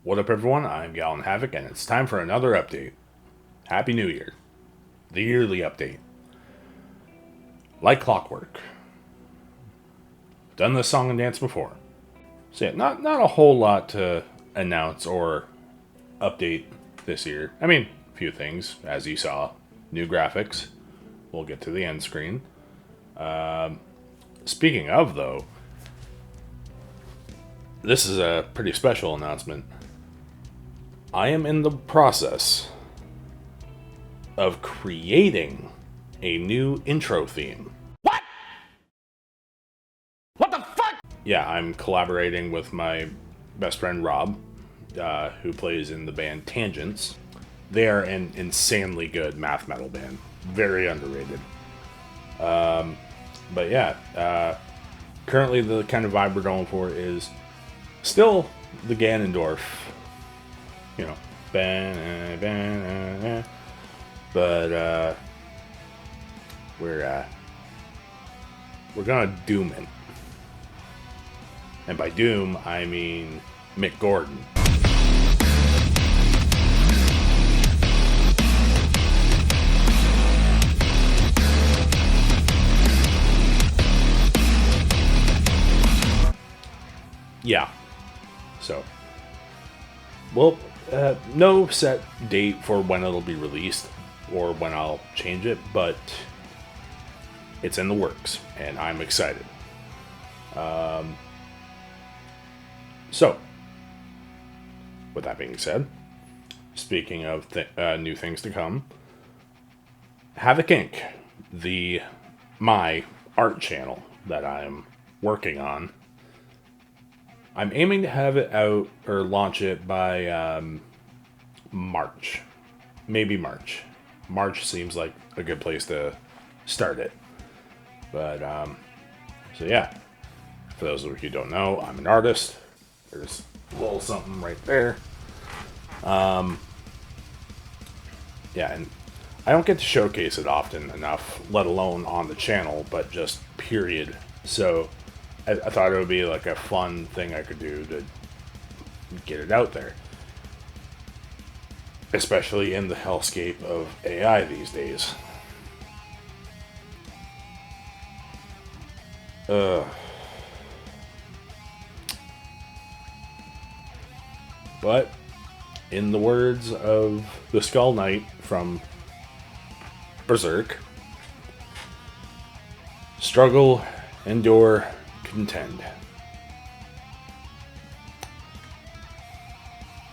What up, everyone? I'm Gallon Havoc, and it's time for another update. Happy New Year. The yearly update. Like clockwork. Done this song and dance before. So yeah, not a whole lot to announce or update this year. I mean, a few things, as you saw. New graphics. We'll get to the end screen. Speaking of, though, this is a pretty special announcement. I am in the process of creating a new intro theme. What? What the fuck? Yeah, I'm collaborating with my best friend Rob, who plays in the band Tangents. They are an insanely good math metal band. Very underrated. But yeah, currently the kind of vibe we're going for is still the Ganondorf, you know, but we're gonna doom it, and by doom I mean Mick Gordon. Yeah, so well. No set date for when it'll be released or when I'll change it, but it's in the works and I'm excited. So, with that being said, speaking of new things to come, HAVOC Inc., my art channel that I'm working on, I'm aiming to have it out or launch it by March. Maybe March. March seems like a good place to start it. But, so yeah. For those of you who don't know, I'm an artist. There's a little something right there. Yeah, and I don't get to showcase it often enough, let alone on the channel, but just period. So I thought it would be like a fun thing I could do to get it out there. Especially in the hellscape of AI these days. But, in the words of the Skull Knight from Berserk, struggle, endure, contend.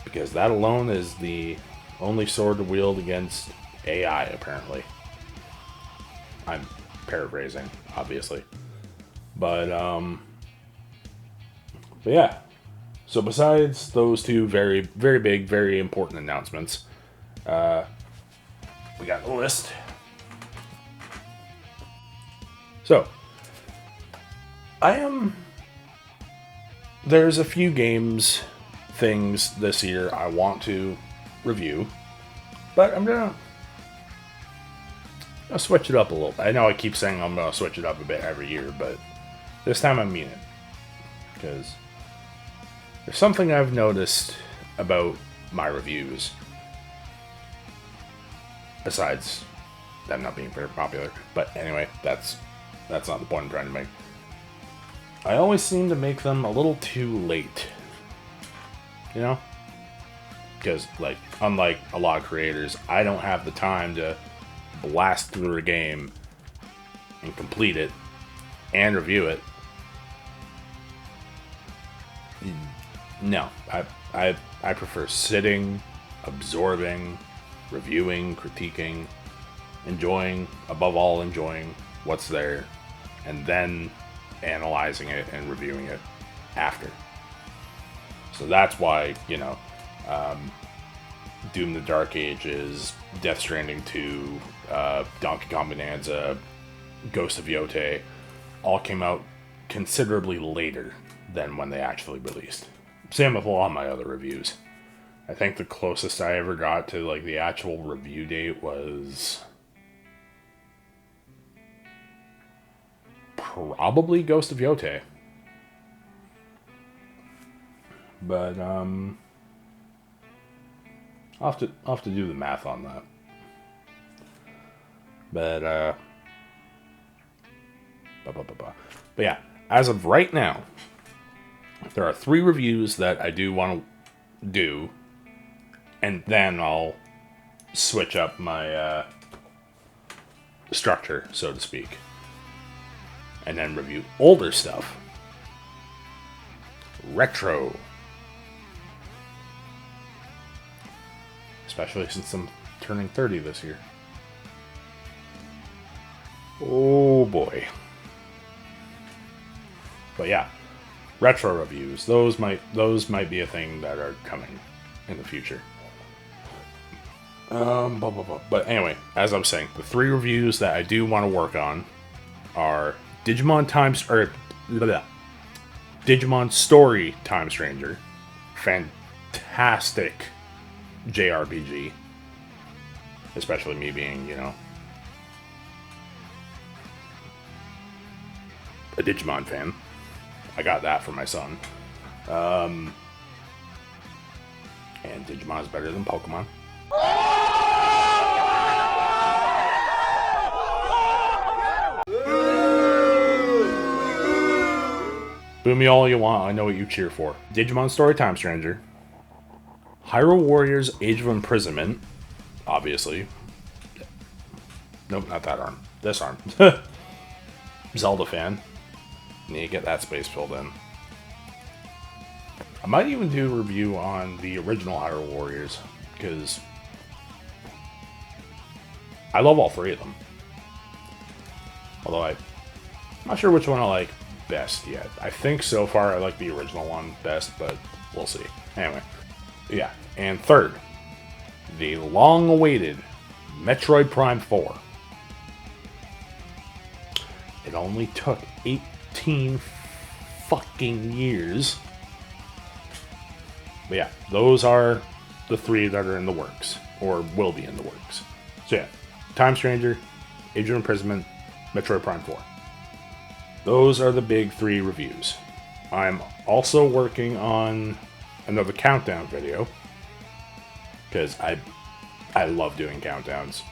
Because that alone is the only sword to wield against AI, apparently. I'm paraphrasing, obviously. But yeah. So besides those two very, very big, very important announcements, we got the list. So, there's a few things this year I want to review, but I'm gonna switch it up a little bit. I know I keep saying I'm gonna switch it up a bit every year, but this time I mean it. Because there's something I've noticed about my reviews, besides them not being very popular. But anyway, that's not the point I'm trying to make. I always seem to make them a little too late. You know? because, like, unlike a lot of creators, I don't have the time to blast through a game and complete it and review it. No, I prefer sitting, absorbing, reviewing, critiquing, above all enjoying what's there, and then analyzing it and reviewing it after. So that's why, Doom the Dark Ages, Death Stranding 2, Donkey Kong Bonanza, Ghost of Yote all came out considerably later than when they actually released. Same with a lot of my other reviews. I think the closest I ever got to like the actual review date was probably Ghost of Yote. But I'll have to do the math on that. But yeah, as of right now, there are 3 reviews that I do want to do, and then I'll switch up my structure, so to speak, and then review older stuff. Retro. Especially since I'm turning 30 this year. Oh boy. But yeah, retro reviews. Those might be a thing that are coming in the future. But anyway, as I was saying, the 3 reviews that I do want to work on are Digimon Story Time Stranger. Fantastic JRPG. Especially me being, a Digimon fan. I got that for my son. And Digimon is better than Pokemon. Boo me all you want, I know what you cheer for. Digimon Story Time Stranger. Hyrule Warriors Age of Imprisonment. Obviously. Nope, not that arm. This arm. Zelda fan. Need to get that space filled in. I might even do a review on the original Hyrule Warriors, because I love all 3 of them. Although I'm not sure which one I like best yet. I think so far I like the original one best, but we'll see. Anyway, yeah. And third, the long-awaited Metroid Prime 4. It only took 18 fucking years. But yeah, those are the 3 that are in the works, or will be in the works. So yeah, Time Stranger, Age of Imprisonment, Metroid Prime 4. Those are the big 3 reviews. I'm also working on another countdown video, because I love doing countdowns.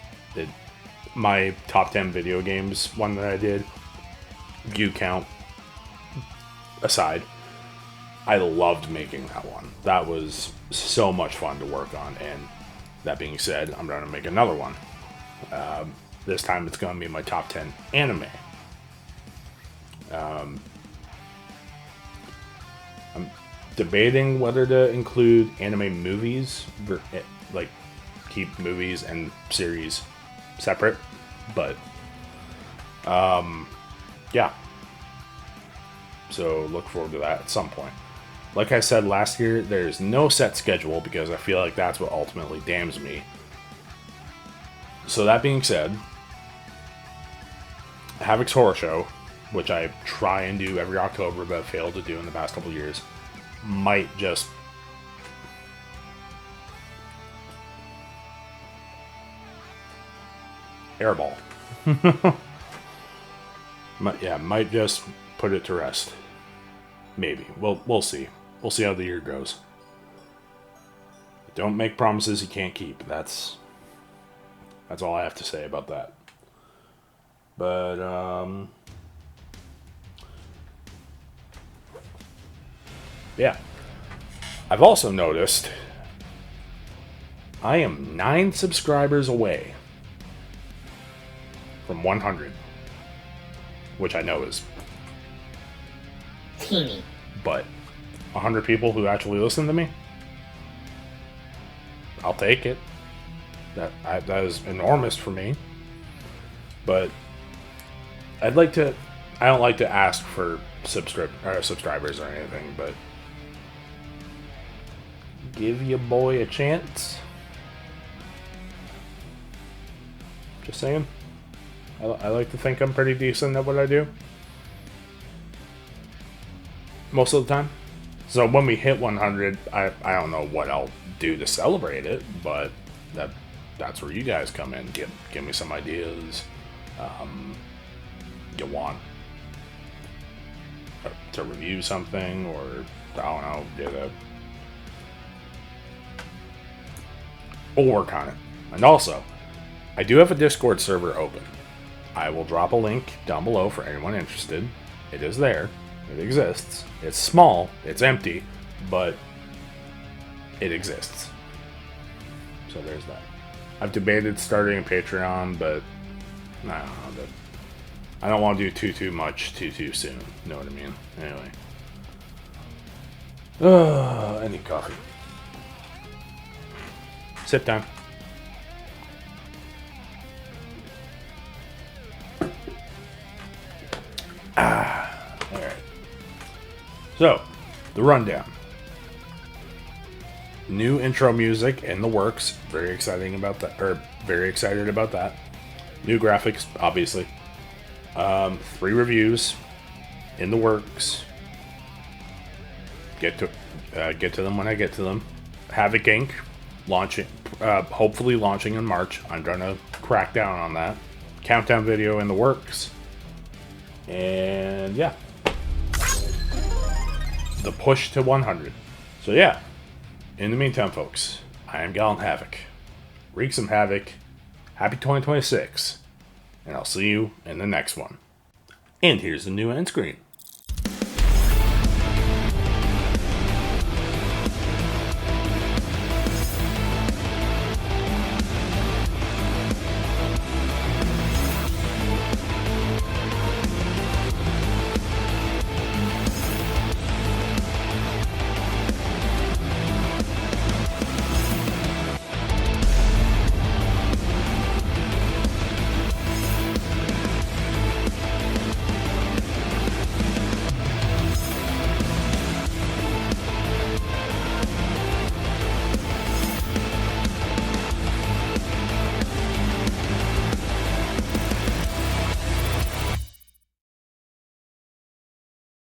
My top 10 video games one that I did, view count aside, I loved making that one. That was so much fun to work on. And that being said, I'm going to make another one. This time it's going to be my top 10 anime. I'm debating whether to include anime movies, like keep movies and series separate, but yeah. So look forward to that at some point. Like I said last year, there's no set schedule because I feel like that's what ultimately damns me. So that being said, HAVOC's Horror Show, which I try and do every October but failed to do in the past couple years, might just airball. Might just put it to rest. Maybe. We'll see. We'll see how the year goes. Don't make promises you can't keep. That's all I have to say about that. But yeah. I've also noticed I am 9 subscribers away from 100, which I know is teeny. But 100 people who actually listen to me, I'll take it. That is enormous for me. But I don't like to ask for subscribers or anything, but give your boy a chance. Just saying. I like to think I'm pretty decent at what I do. Most of the time. So when we hit 100, I don't know what I'll do to celebrate it, but that's where you guys come in. Give me some ideas. You want to review something, or I don't know, we'll work on it. And also, I do have a Discord server open. I will drop a link down below for anyone interested. It is there. It exists. It's small. It's empty. But it exists. So there's that. I've debated starting a Patreon, but I don't know. I don't want to do too much too soon. You know what I mean? Anyway. I need coffee. Sip time. Alright. So, the rundown. New intro music in the works. Very exciting about that. Very excited about that. New graphics, obviously. 3 reviews in the works. Get to them when I get to them. HAVOC Inc. launching, hopefully launching in March. I'm gonna crack down on that. Countdown video in the works. And yeah, the push to 100. So yeah, in the meantime, folks, I am Gallon HAVOC. Wreak some havoc. Happy 2026. And I'll see you in the next one. And here's the new end screen.